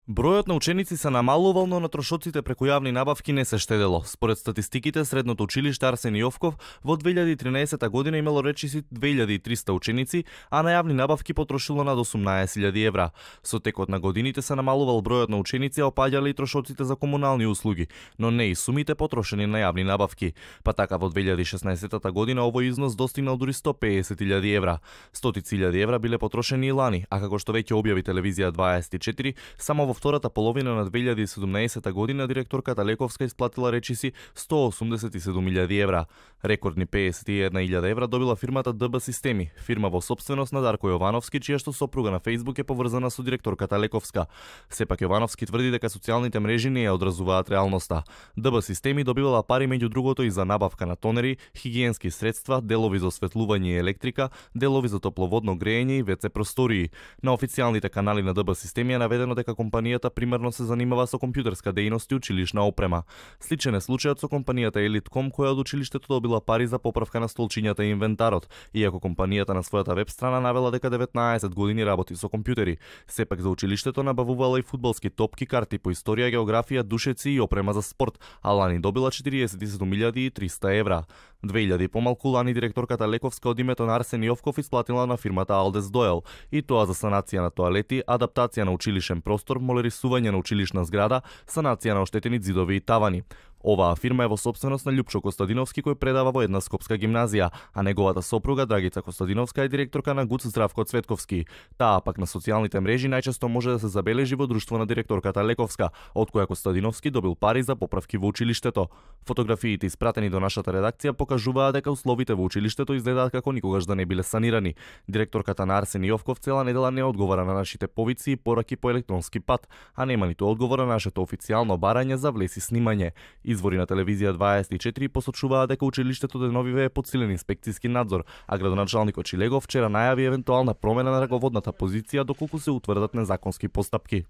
Бројот на ученици се намалувал, но на трошоците преку јавни набавки не се штедело. Според статистиките, средното училиште Арсен Јовков во 2013 година имало речиси 2300 ученици, а на јавни набавки потрошило над 18.000 евра. Со текот на годините се намалувал бројот на ученици, а опаѓале и трошоците за комунални услуги, но не и сумите потрошени на јавни набавки. Па така во 2016 година овој износ достигнал дури 150.000 евра. Стотици илјади евра биле потрошени и лани, а како што веќе објави телевизија 24, само во втората половина на 2017 година директорката Лековска исплатила речиси 187.000 евра. Рекордни 51.000 евра добила фирмата ДБ Системи, фирма во сопственост на Дарко Јовановски, чија што сопруга на Фејсбук е поврзана со директорката Лековска. Сепак Јовановски тврди дека социјалните мрежи не ја одразуваат реалноста. ДБ Системи добивала пари меѓу другото и за набавка на тонери, хигиенски средства, делови за осветлување и електрика, делови за топловодно грејење и ВЦ простории. На официјалните канали на ДБ Системи е наведено дека компанијата примерно се занимава со компјутерска дејност и училишна опрема. Сличен е случајот со компанијата Elite.com, која од училиштето добила пари за поправка на столчињата и инвентарот, иако компанијата на својата веб страна навела дека 19 години работи со компјутери. Сепак за училиштето набавувала и фудбалски топки, карти по историја, географија, душеци и опрема за спорт, а лани добила 47.300 евра. 2000 помалку лани директорката Лековска од името на Арсен Јовков исплатила на фирмата Алдес Доел, и тоа за санација на тоалети, адаптација на училишен простор, молерисување на училишна зграда, санација на оштетени ѕидови и тавани. Оваа фирма е во сопственост на Љупчо Костадиновски, кој предава во една скопска гимназија, а неговата сопруга Драгица Костадиновска е директорка на ГУЦ Здравко Цветковски. Таа пак на социјалните мрежи најчесто може да се забележи во друштво на директорката Лековска, од која Костадиновски добил пари за поправки во училиштето. Фотографиите испратени до нашата редакција покажуваат дека условите во училиштето изгледаат како никогаш да не биле санирани. Директорката на Арсен Јовков цела недела не одговара на нашите повици и пораки по електронски пат, а нема ниту одговор на нашето официјално барање за влез и снимање. Извори на телевизија 24 посочуваат дека училиштето деновиве е под силен инспекцијски надзор, а градоначалникот Шилегов вчера најави евентуална промена на раководната позиција доколку се утврдат незаконски постапки.